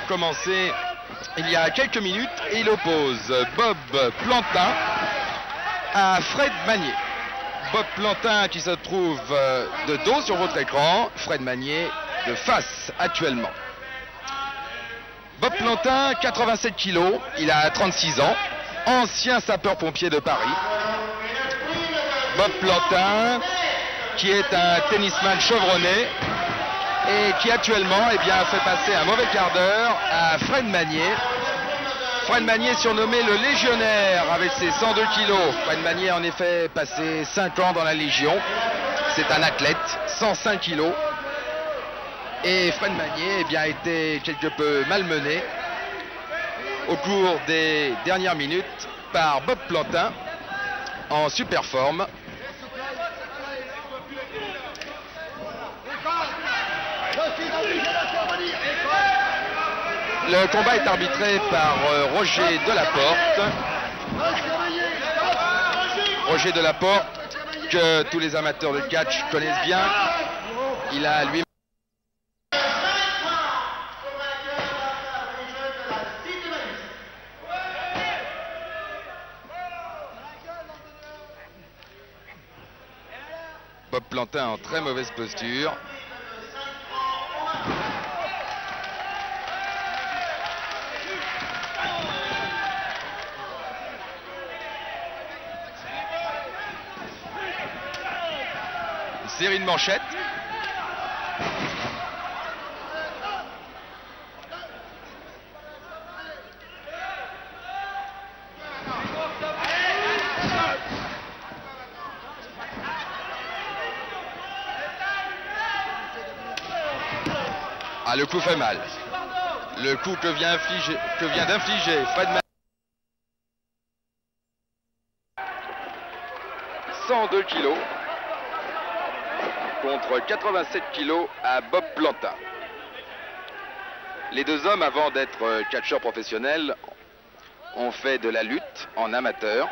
Commencé il y a quelques minutes et il oppose Bob Plantin à Fred Magnier. Bob Plantin qui se trouve de dos sur votre écran, Fred Magnier de face actuellement. Bob Plantin, 87 kilos, il a 36 ans, ancien sapeur-pompier de Paris. Bob Plantin qui est un tennisman chevronné et qui actuellement fait passer un mauvais quart d'heure à Fred Magnier. Fred Magnier surnommé le légionnaire avec ses 102 kilos. Fred Magnier a en effet passé 5 ans dans la Légion. C'est un athlète, 105 kilos. Et Fred Magnier a été quelque peu malmené au cours des dernières minutes par Bob Plantin en super forme. Le combat est arbitré par Roger Delaporte. Roger Delaporte, que tous les amateurs de catch connaissent bien. Il a lui. Bob Plantin en très mauvaise posture. Série de manchettes. Ah, le coup fait mal. Le coup que vient d'infliger Fred Magnier. 102 kilos. Contre 87 kilos à Bob Plantin. Les deux hommes, avant d'être catcheurs professionnels, ont fait de la lutte en amateur.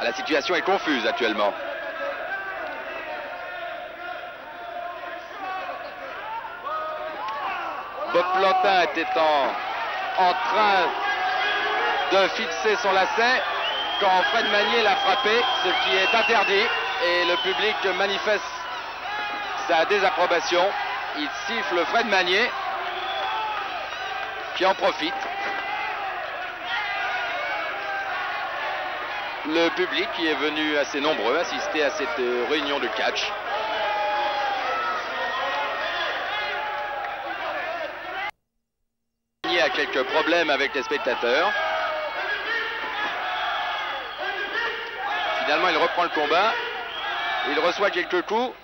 La situation est confuse actuellement. Bob Plantin était en train de fixer son lacet quand Fred Magnier l'a frappé, ce qui est interdit, et le public manifeste sa désapprobation. Il siffle Fred Magnier qui en profite. Le public qui est venu assez nombreux assister à cette réunion de catch. Il y a quelques problèmes avec les spectateurs. Finalement, il reprend le combat. Il reçoit quelques coups.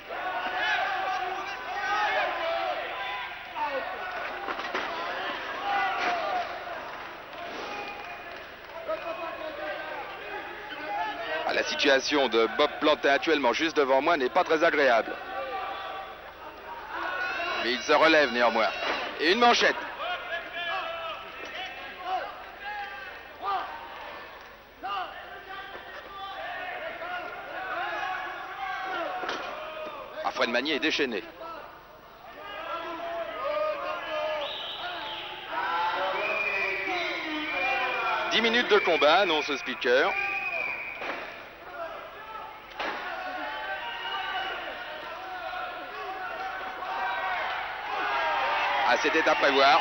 La situation de Bob Plantin actuellement juste devant moi n'est pas très agréable. Mais il se relève néanmoins. Et une manchette. Fred Magnier est déchaîné. « 10 minutes de combat, annonce ce speaker. Ah, c'était à prévoir.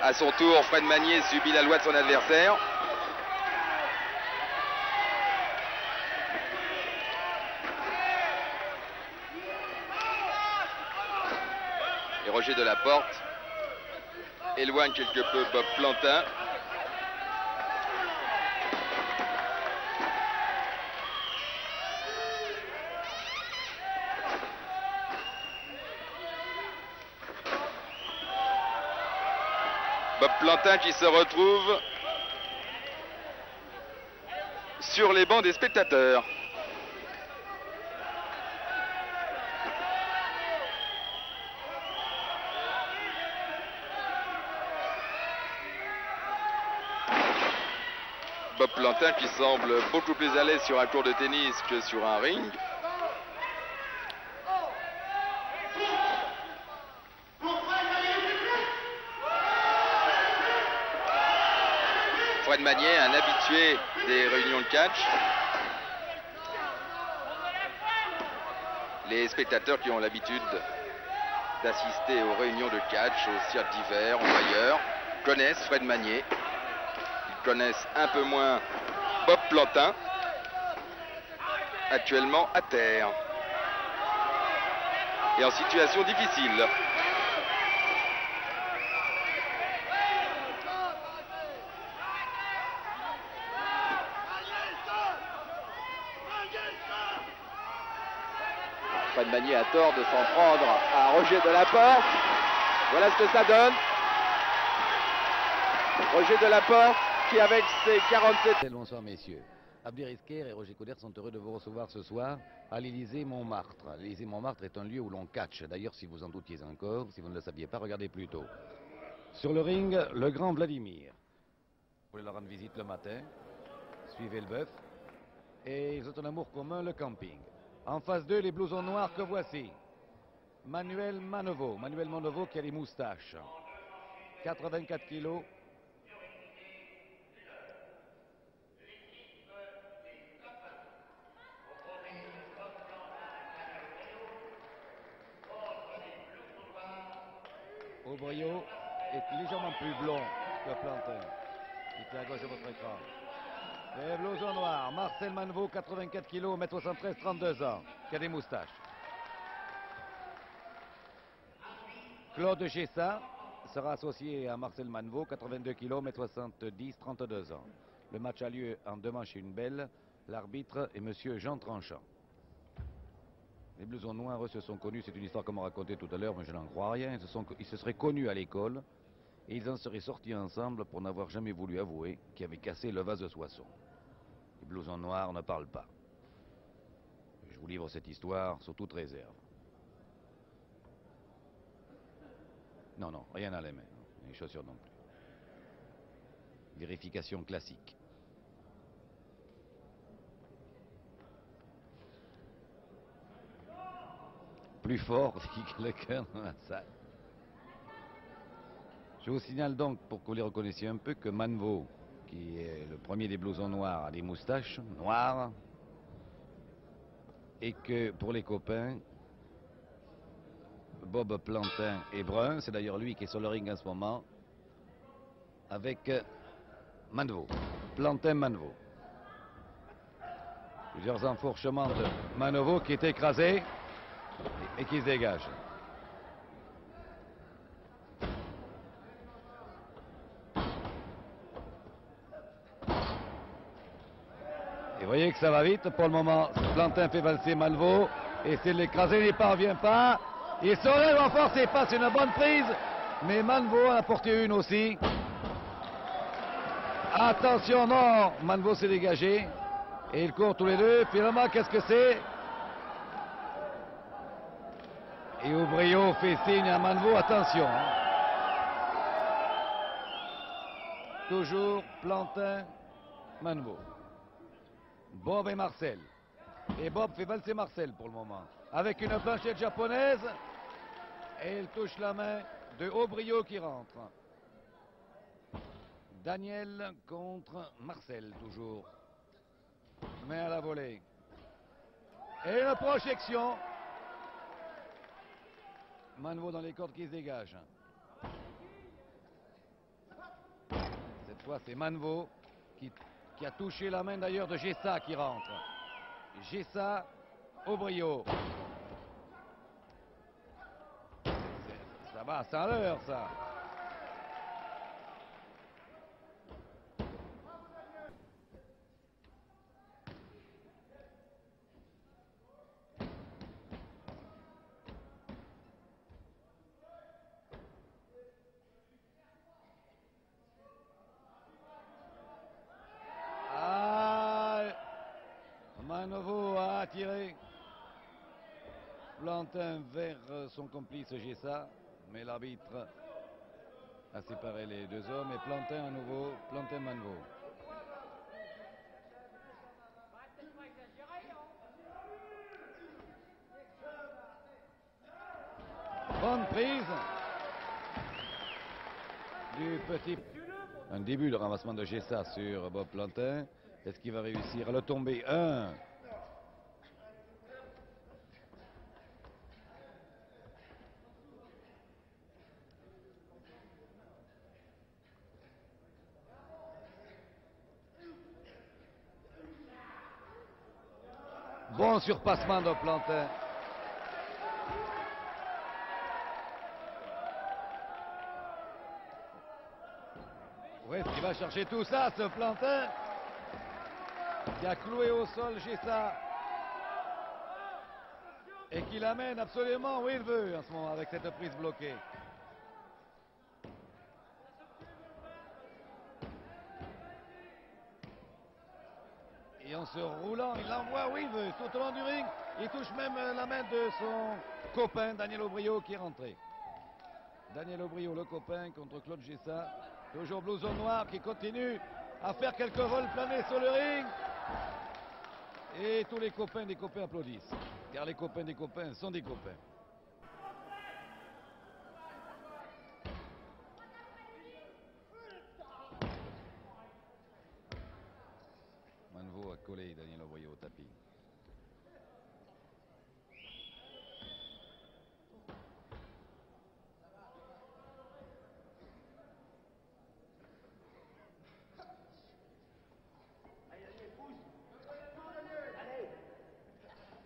À son tour, Fred Magnier subit la loi de son adversaire. Et Roger Delaporte éloigne quelque peu Bob Plantin. Bob Plantin qui se retrouve sur les bancs des spectateurs. Bob Plantin qui semble beaucoup plus à l'aise sur un court de tennis que sur un ring. Fred Magnier, un habitué des réunions de catch. Les spectateurs qui ont l'habitude d'assister aux réunions de catch, au cirque d'hiver ou ailleurs, connaissent Fred Magnier. Ils connaissent un peu moins Bob Plantin, actuellement à terre et en situation difficile. Fred Magnier a tort de s'en prendre à Roger Delaporte. Voilà ce que ça donne. Roger Delaporte qui, avec ses 47... Bonsoir messieurs. Abdi Rizker et Roger Coder sont heureux de vous recevoir ce soir à l'Élysée-Montmartre. L'Élysée-Montmartre est un lieu où l'on catch. D'ailleurs, si vous en doutiez encore, si vous ne le saviez pas, regardez plutôt. Sur le ring, le grand Vladimir. Vous voulez leur rendre visite le matin. Suivez le bœuf. Et ils ont un amour commun, le camping. En face d'eux, les blousons noirs que voici. Manuel Manovo. Manuel Manovo qui a les moustaches. 84 kilos. Aubrio est légèrement plus blond que Plantin, qui est à gauche de votre écran. Les blousons noirs, Marcel Manevaux, 84 kg, 1m73, 32 ans, qui a des moustaches. Claude Gessa sera associé à Marcel Manevaux, 82 kg, 1m70, 32 ans. Le match a lieu en 2 manches et 1 belle. L'arbitre est monsieur Jean Tranchant. Les blousons noirs, eux, se sont connus, c'est une histoire qu'on m'a racontée tout à l'heure, mais je n'en crois rien. Ils se seraient connus à l'école et ils en seraient sortis ensemble pour n'avoir jamais voulu avouer qu'ils avaient cassé le vase de Soissons. Les blousons noirs ne parlent pas. Je vous livre cette histoire sous toute réserve. Non, non, rien à les mains, les chaussures non plus. Vérification classique. Plus fort que le cœur dans la salle. Je vous signale donc, pour que vous les reconnaissiez un peu, que Manevaux, qui est le premier des blousons noirs, a des moustaches noires. Et que pour les copains, Bob Plantin est brun. C'est d'ailleurs lui qui est sur le ring en ce moment. Avec Manevaux. Plantin-Manevaux. Plusieurs enfourchements de Manevaux qui est écrasé et qui se dégage. Et vous voyez que ça va vite. Pour le moment, Plantin fait valser Manevaux. Et s'il l'écraser n'y parvient pas, il se relève en force et passe une bonne prise. Mais Manevaux en a porté une aussi. Attention, non, Manevaux s'est dégagé. Et ils courent tous les deux. Finalement, qu'est-ce que c'est? Et Aubrio fait signe à Manevaux, attention. Toujours Plantin, Manevaux. Bob et Marcel. Et Bob fait valser Marcel pour le moment. Avec une planchette japonaise. Et il touche la main de Aubrio qui rentre. Daniel contre Marcel, toujours. Main à la volée. Et une projection. Manevaux dans les cordes qui se dégagent. Cette fois, c'est Manevaux qui a touché la main d'ailleurs de Gessa qui rentre. Gessa, Aubrio. Ça va sans l'heure, ça. Manevaux a attiré Plantin vers son complice Gessa, mais l'arbitre a séparé les deux hommes et Plantin à nouveau, Plantin-Manevaux. Bonne prise du petit. Un début de ramassement de Gessa sur Bob Plantin. Est-ce qu'il va réussir à le tomber? Un. Bon surpassement de Plantin. Où est-ce qu'il va chercher tout ça, ce Plantin? Qui a cloué au sol Gessa. Et qui l'amène absolument où il veut en ce moment avec cette prise bloquée. Et en se roulant, il l'envoie où il veut, tout au long du ring. Il touche même la main de son copain, Daniel Aubrio, qui est rentré. Daniel Aubrio, le copain, contre Claude Gessa. Toujours blouson noir qui continue à faire quelques vols planés sur le ring. Et tous les copains des copains applaudissent. Car les copains des copains sont des copains. Manveau a collé Daniel Aubrio au tapis.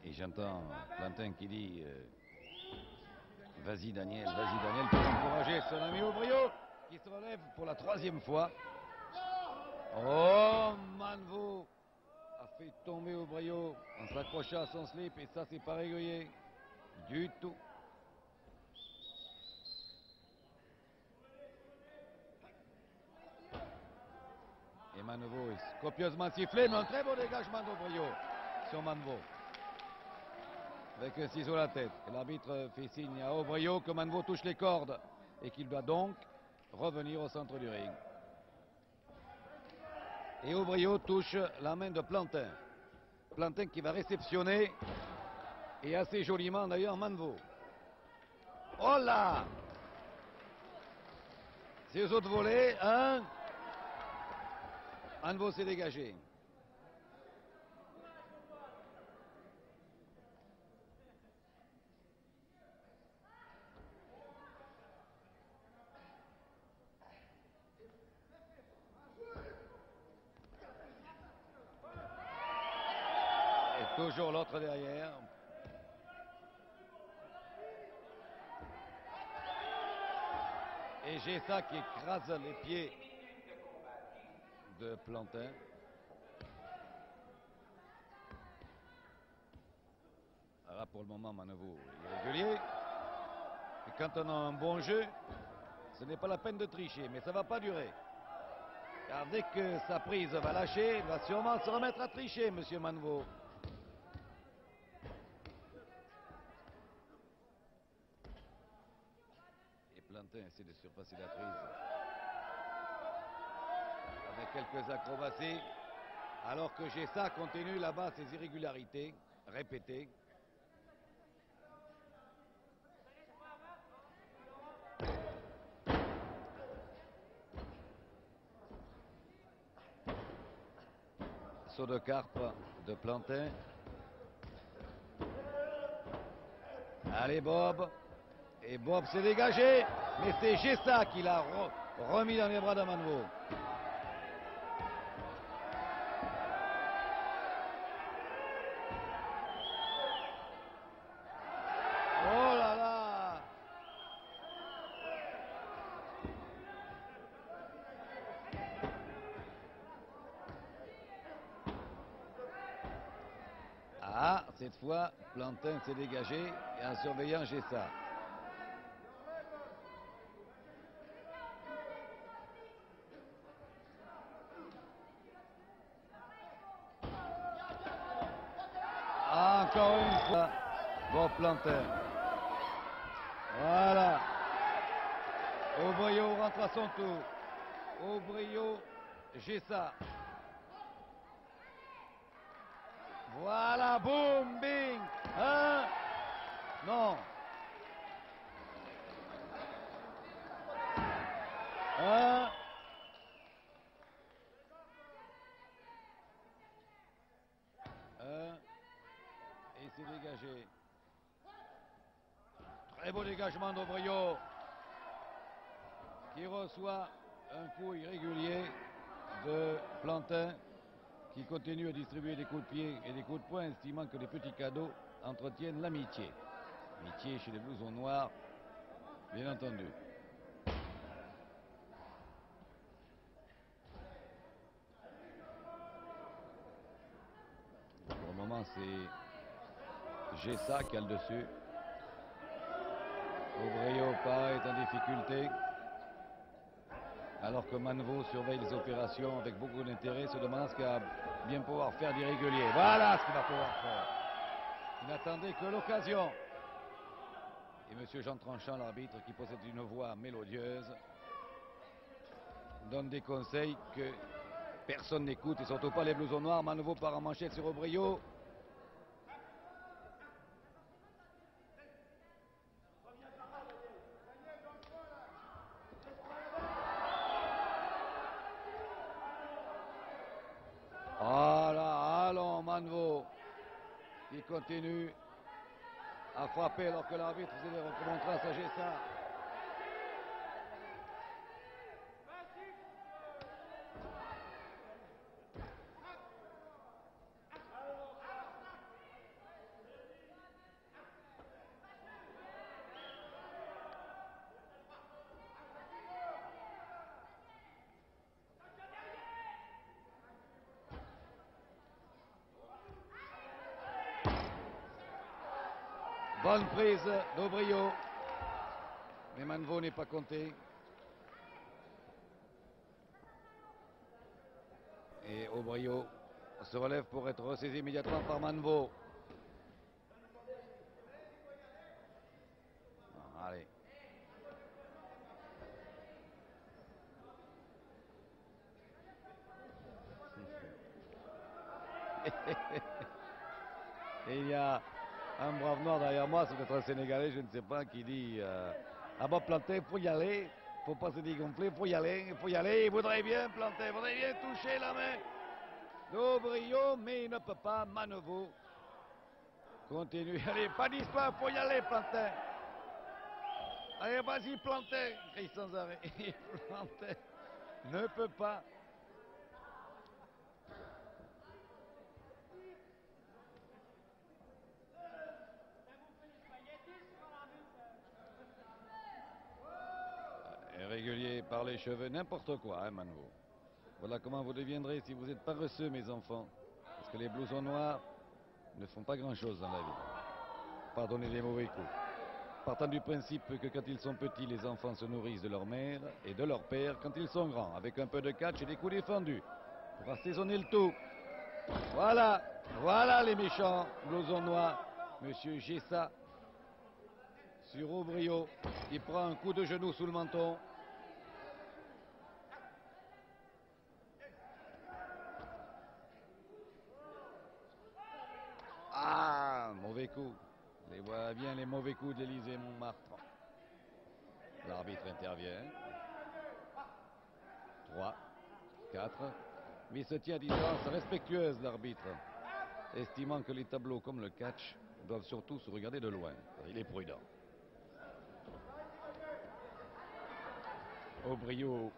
Et j'entends Plantin qui dit vas-y Daniel, pour encourager son ami Aubrio qui se relève pour la 3e fois. Oh, Manveau a fait tomber Aubrio en s'accrochant à son slip et ça c'est pas régulier du tout. Et Manveau est copieusement sifflé, mais un très beau dégagement d'Aubrio sur Manveau. Avec un ciseau à la tête. Et l'arbitre fait signe à Aubrio que Manveau touche les cordes et qu'il doit donc revenir au centre du ring. Et Aubrio touche la main de Plantin. Plantin qui va réceptionner, et assez joliment d'ailleurs, Manveau. Oh là! Ces autres volets, un. Manveau s'est dégagé. Toujours l'autre derrière. Et Gessa qui écrase les pieds de Plantin. Alors pour le moment, Manveau est régulier. Et quand on a un bon jeu, ce n'est pas la peine de tricher, mais ça ne va pas durer. Car dès que sa prise va lâcher, il va sûrement se remettre à tricher, monsieur Manveau. Plantin essaie de surpasser la prise avec quelques acrobaties, alors que Gessa continue là-bas ses irrégularités répétées. Saut de carpe de Plantin. Allez Bob. Et Bob s'est dégagé, mais c'est Gessa qui l'a remis dans les bras de Manveau. Oh là là! Ah, cette fois, Plantin s'est dégagé et en surveillant Gessa. Encore une fois, Bob Plantin. Voilà. Aubrio rentre à son tour. Aubrio, Gessa. Voilà, boum, bing. Non. dégagé. Très beau dégagement d'Aubrio qui reçoit un coup irrégulier de Plantin qui continue à distribuer des coups de pied et des coups de poing, estimant que les petits cadeaux entretiennent l'amitié. Amitié chez les blousons noirs, bien entendu. Pour le moment, c'est Gessa qui a le dessus. Aubrio est en difficulté. Alors que Manvaux surveille les opérations avec beaucoup d'intérêt, se demande ce qu'il va bien pouvoir faire d'irrégulier. Voilà ce qu'il va pouvoir faire. Il n'attendait que l'occasion. Et M. Jean Tranchant, l'arbitre, qui possède une voix mélodieuse, donne des conseils que personne n'écoute, et surtout pas les blousons noirs. Manvaux part en manchette sur Aubrio. Voilà, allons Manvaux qui continue à frapper alors que l'arbitre faisait des remontrances à Gessa. Bonne prise d'Aubrio. Mais Manvaux n'est pas compté. Et Aubrio se relève pour être ressaisi immédiatement par Manvaux. Allez. Et il y a un brave noir derrière moi, c'est peut-être un Sénégalais, je ne sais pas, qui dit ah bah Plantin, il faut y aller, faut pas se dégonfler, il faut y aller, il voudrait bien Plantin, il voudrait bien toucher la main d'Aubrio, mais il ne peut pas. Manvaux continue, allez, pas d'histoire, il faut y aller Plantin. Allez, vas-y Plantin, crie sans arrêt. Plantin ne peut pas. Régulier par les cheveux, n'importe quoi, hein, Manvaux. Voilà comment vous deviendrez si vous êtes paresseux, mes enfants. Parce que les blousons noirs ne font pas grand-chose dans la vie. Pardonnez les mauvais coups. Partant du principe que quand ils sont petits, les enfants se nourrissent de leur mère et de leur père quand ils sont grands, avec un peu de catch et des coups défendus, pour assaisonner le tout. Voilà, voilà les méchants blousons noirs. Monsieur Gessa sur Aubrio, qui prend un coup de genou sous le menton. Ah, mauvais coup. Les voilà bien les mauvais coups d'Élysée Montmartre. L'arbitre intervient. 3, 4. Mais il se tient à distance respectueuse, l'arbitre, estimant que les tableaux comme le catch doivent surtout se regarder de loin. Il est prudent. Aubrio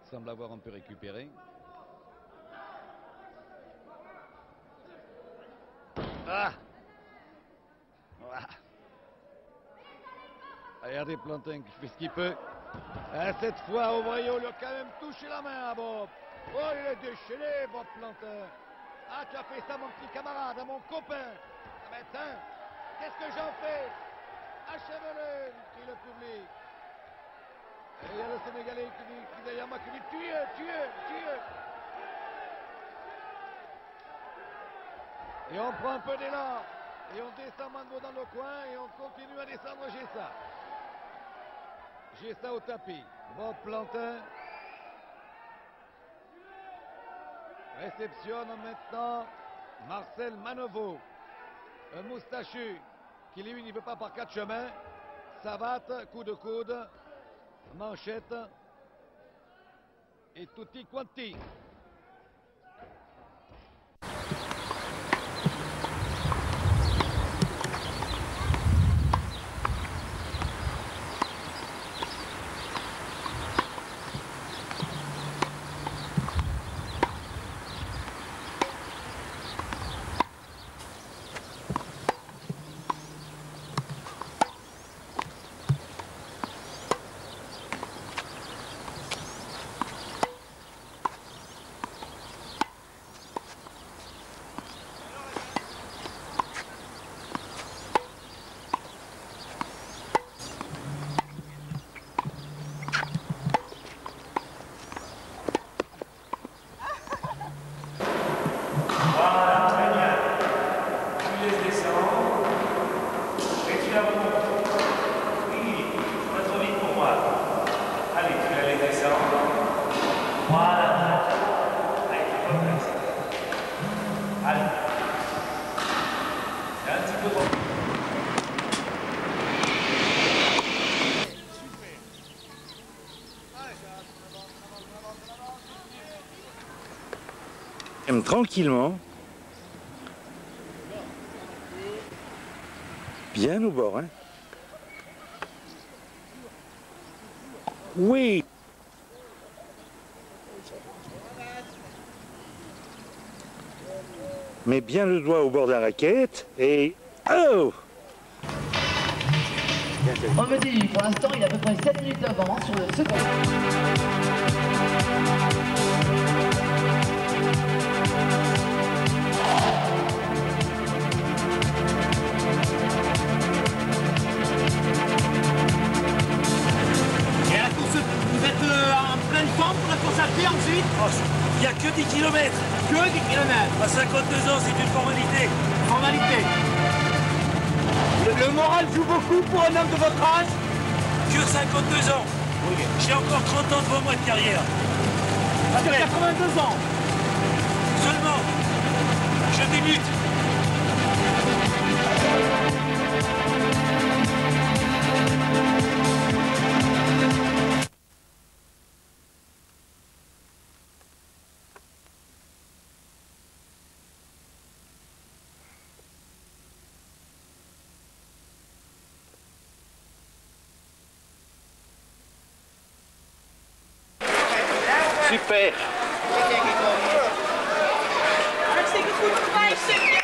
semble avoir un peu récupéré. Ah! Regardez Plantin qui fait ce qu'il peut. Et cette fois, Aubrio lui a quand même touché la main à Bob. Oh, il est déchaîné, Bob Plantin. Ah, tu as fait ça, mon petit camarade, à mon copain. Ah, mais tiens, qu'est-ce que j'en fais? Achève-le, crie le public. Et il y a le Sénégalais qui derrière moi qui dit tuez. Et on prend un peu d'élan. Et on descend Manvaux dans le coin et on continue à descendre Gessa. Gessa au tapis. Bob Plantin réceptionne maintenant Marcel Manevaux. Un moustachu qui lui n'y veut pas par quatre chemins. Savate, coup de coude, manchette et tutti quanti. Oui, pas trop vite pour moi. Allez, tu vas les descendre. Voilà. Allez, tu peux faire ça. Allez. C'est un petit peu bon. Tranquillement, bien au bord, hein. Oui. Mets bien le doigt au bord de la raquette et... Oh! Revenez, pour l'instant, il a à peu près 7 minutes d'avance sur le second. Ensuite, il n'y a que 10 km. Que 10 km. À 52 ans, c'est une formalité. Formalité. Le moral joue beaucoup pour un homme de votre âge. Que 52 ans. Oui. J'ai encore 30 ans devant moi de carrière. Ça fait 82 ans. Seulement. Je débute. Super. Hartstikke goed, nog 5 stukjes.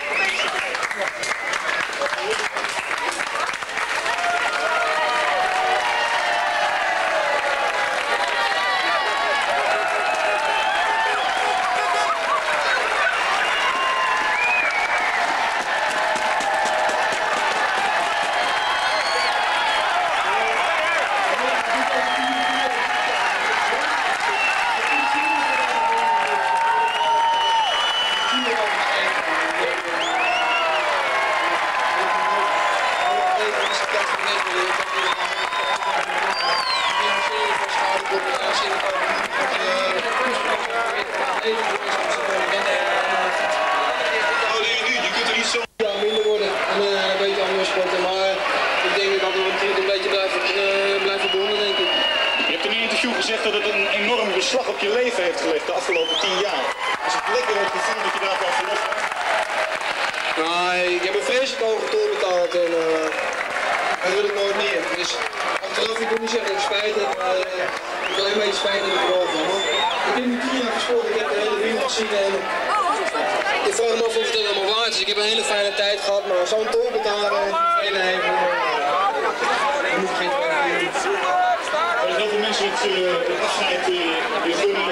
Gezegd dat het een enorm beslag op je leven heeft gelegd de afgelopen 10 jaar. Is het lekker het gevoel dat je daarvan verlost bent? Nou, ik heb een vreselijk hoge tol betaald en dat wil ik nooit meer. Dus achteraf, ik wil niet zeggen dat ik spijt heb, maar ik wil een beetje spijt dat ik erover heb. Ik heb nu 10 jaar gespeeld, ik heb de hele wereld gezien en ik vraag me af of het allemaal waard is. Ik heb een hele fijne tijd gehad, maar zo'n tol betalen in het hele leven, daar moet ik geen spijt van. Er zijn heel veel mensen het afscheid weer gunnen.